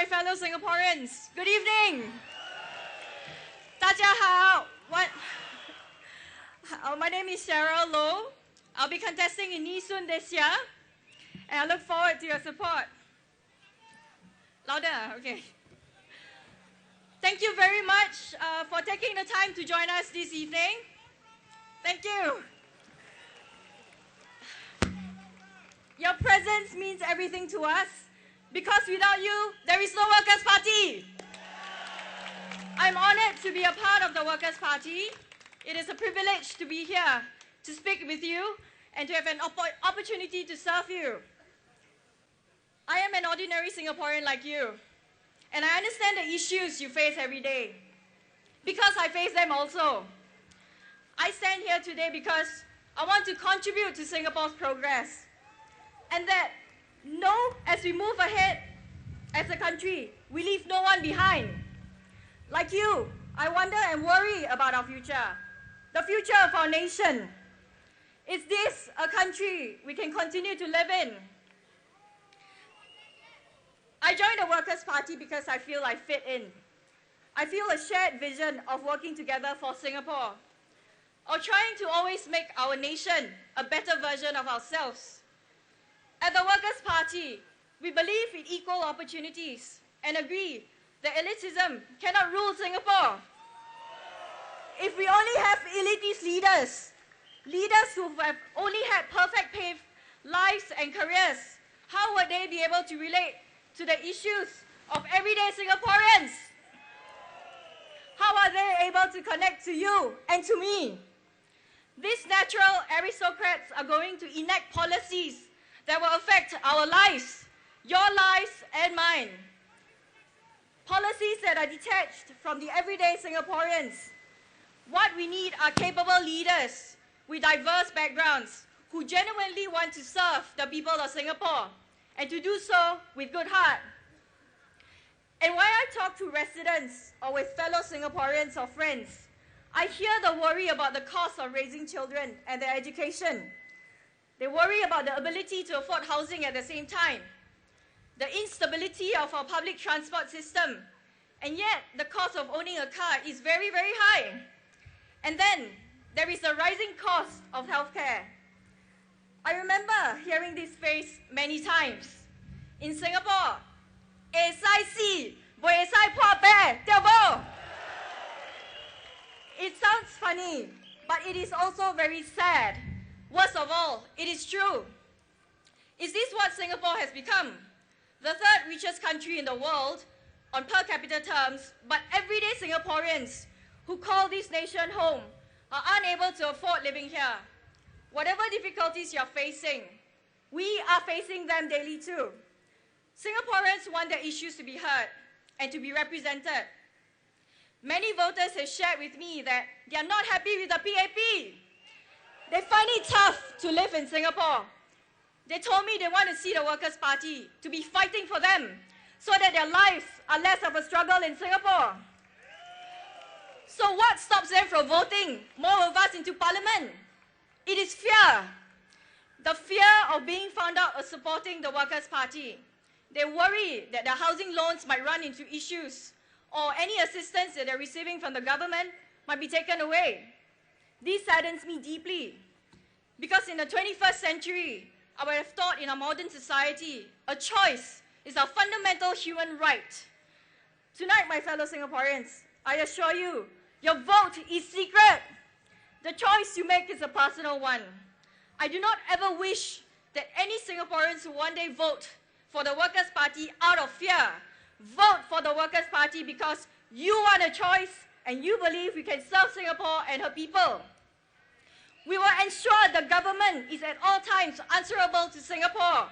my fellow Singaporeans. Good evening. 大家好. My name is Cheryl Low. I'll be contesting in Yisun this year, and I look forward to your support. Louder, okay. Thank you very much for taking the time to join us this evening. Thank you. Your presence means everything to us, because without you, there is no Workers' Party. I'm honored to be a part of the Workers' Party. It is a privilege to be here to speak with you and to have an opportunity to serve you. I am an ordinary Singaporean like you, and I understand the issues you face every day, because I face them also. I stand here today because I want to contribute to Singapore's progress, and that as we move ahead as a country, we leave no one behind. Like you, I wonder and worry about our future, the future of our nation. Is this a country we can continue to live in? I joined the Workers' Party because I feel I fit in. I feel a shared vision of working together for Singapore, or trying to always make our nation a better version of ourselves. At the Workers' Party, we believe in equal opportunities and agree that elitism cannot rule Singapore. If we only have elitist leaders who have only had perfect paved lives and careers, how would they be able to relate to the issues of everyday Singaporeans? How are they able to connect to you and to me? These natural aristocrats are going to enact policies that will affect our lives, your lives and mine. Policies that are detached from the everyday Singaporeans. What we need are capable leaders with diverse backgrounds who genuinely want to serve the people of Singapore and to do so with good heart. And when I talk to residents or with fellow Singaporeans or friends, I hear the worry about the cost of raising children and their education. They worry about the ability to afford housing at the same time, the instability of our public transport system, and yet the cost of owning a car is very, very high. And then there is the rising cost of healthcare. I remember hearing this phrase many times. In Singapore, it sounds funny, but it is also very sad. Worst of all, it is true. Is this what Singapore has become? The third richest country in the world on per capita terms, but everyday Singaporeans who call this nation home are unable to afford living here. Whatever difficulties you're facing, we are facing them daily too. Singaporeans want their issues to be heard and to be represented. Many voters have shared with me that they are not happy with the PAP. They find it tough to live in Singapore. They told me they want to see the Workers' Party to be fighting for them so that their lives are less of a struggle in Singapore. So what stops them from voting more of us into Parliament? It is fear. The fear of being found out as supporting the Workers' Party. They worry that their housing loans might run into issues, or any assistance that they're receiving from the government might be taken away. This saddens me deeply, because in the 21st century, I would have thought in a modern society, a choice is a fundamental human right. Tonight, my fellow Singaporeans, I assure you, your vote is secret. The choice you make is a personal one. I do not ever wish that any Singaporeans who one day vote for the Workers' Party out of fear, vote for the Workers' Party because you want a choice and you believe we can serve Singapore and her people. We will ensure the government is at all times answerable to Singapore.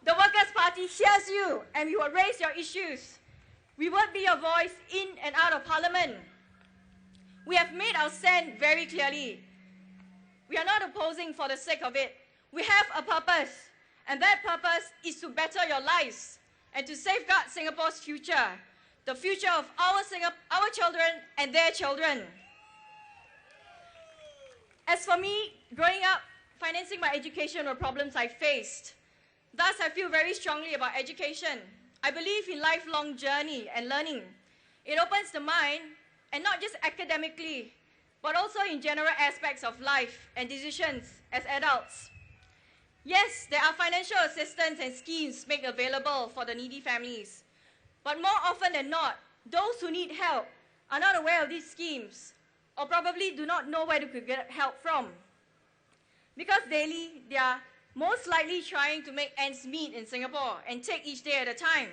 The Workers' Party hears you and we will raise your issues. We will be your voice in and out of Parliament. We have made our stand very clearly. We are not opposing for the sake of it. We have a purpose, and that purpose is to better your lives and to safeguard Singapore's future, the future of our children and their children. As for me, growing up, financing my education were problems I faced. Thus, I feel very strongly about education. I believe in lifelong journey and learning. It opens the mind, and not just academically, but also in general aspects of life and decisions as adults. Yes, there are financial assistance and schemes made available for the needy families. But more often than not, those who need help are not aware of these schemes, or probably do not know where they could get help from. Because daily, they are most likely trying to make ends meet in Singapore and take each day at a time.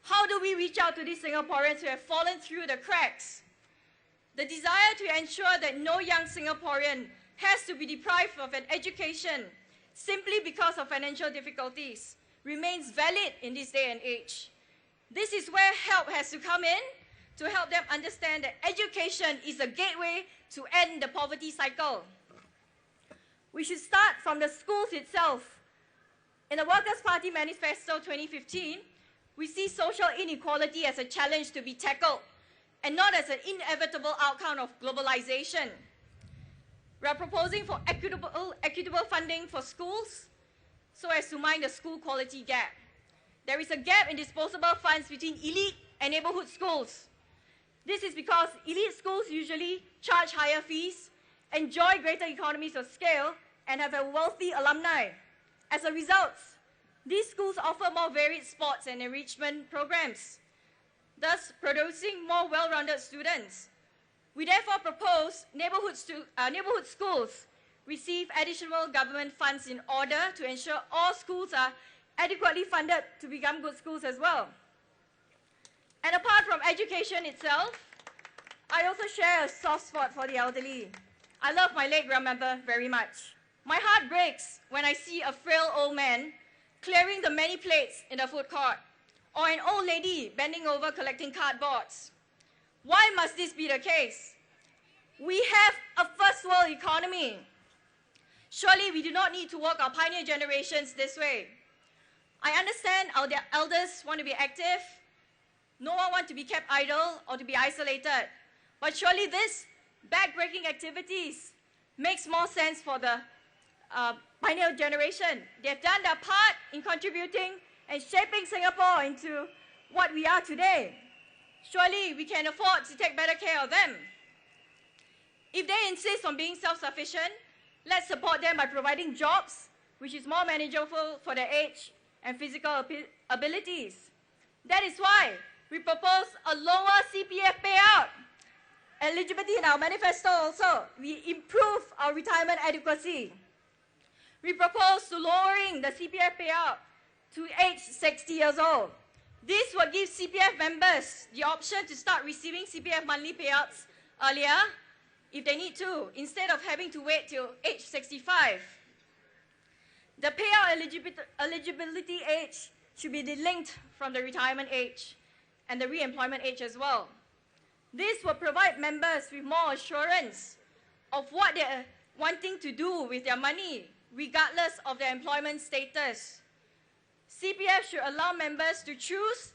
How do we reach out to these Singaporeans who have fallen through the cracks? The desire to ensure that no young Singaporean has to be deprived of an education simply because of financial difficulties remains valid in this day and age. This is where help has to come in to help them understand that education is a gateway to end the poverty cycle. We should start from the schools itself. In the Workers' Party Manifesto 2015, we see social inequality as a challenge to be tackled and not as an inevitable outcome of globalization. We are proposing for equitable funding for schools so as to mind the school quality gap. There is a gap in disposable funds between elite and neighborhood schools. This is because elite schools usually charge higher fees, enjoy greater economies of scale, and have a wealthy alumni. As a result, these schools offer more varied sports and enrichment programs, thus producing more well-rounded students. We therefore propose neighborhood schools receive additional government funds in order to ensure all schools are adequately funded to become good schools as well. And apart from education itself, I also share a soft spot for the elderly. I love my late grandmother very much. My heart breaks when I see a frail old man clearing the many plates in the food court, or an old lady bending over collecting cardboards. Why must this be the case? We have a first world economy. Surely we do not need to work our pioneer generations this way. I understand our elders want to be active. No one wants to be kept idle or to be isolated. But surely this backbreaking activities makes more sense for the pioneer generation. They have done their part in contributing and shaping Singapore into what we are today. Surely we can afford to take better care of them. If they insist on being self-sufficient, let's support them by providing jobs, which is more manageable for their age and physical abilities. That is why we propose a lower CPF payout. Eligibility in our manifesto also, we improve our retirement adequacy. We propose to lowering the CPF payout to age 60 years old. This will give CPF members the option to start receiving CPF monthly payouts earlier if they need to, instead of having to wait till age 65. The payout eligibility age should be delinked from the retirement age and the re-employment age as well. This will provide members with more assurance of what they're wanting to do with their money, regardless of their employment status. CPF should allow members to choose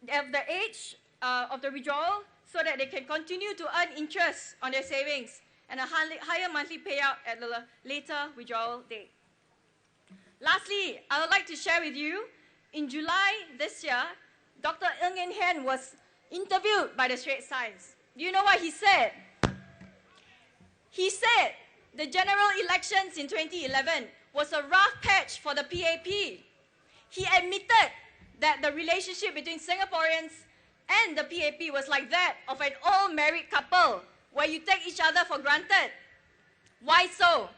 the age of the withdrawal so that they can continue to earn interest on their savings and a higher monthly payout at the later withdrawal date. Lastly, I would like to share with you, in July this year, Dr. Ng Eng Hen was interviewed by the Straits Times. Do you know what he said? He said the general elections in 2011 was a rough patch for the PAP. He admitted that the relationship between Singaporeans and the PAP was like that of an old married couple, where you take each other for granted. Why so?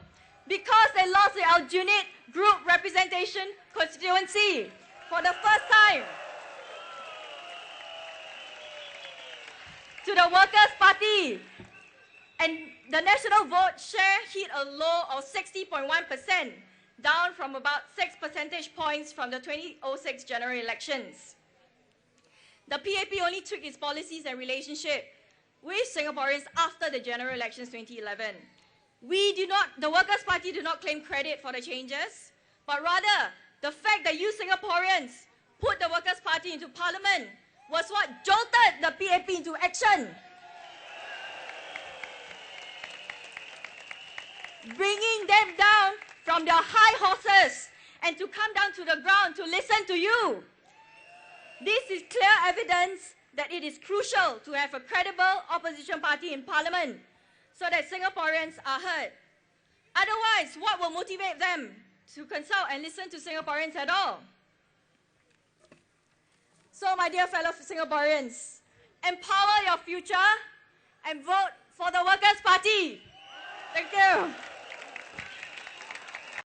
Because they lost the Aljunied group representation constituency for the first time to the Workers' Party. And the national vote share hit a low of 60.1%, down from about 6 percentage points from the 2006 general elections. The PAP only took its policies and relationship with Singaporeans after the general elections 2011. The Workers' Party do not claim credit for the changes, but rather the fact that you Singaporeans put the Workers' Party into Parliament was what jolted the PAP into action, bringing them down from their high horses and to come down to the ground to listen to you. This is clear evidence that it is crucial to have a credible opposition party in Parliament so that Singaporeans are heard. Otherwise, what will motivate them to consult and listen to Singaporeans at all? So, my dear fellow Singaporeans, empower your future and vote for the Workers' Party. Thank you.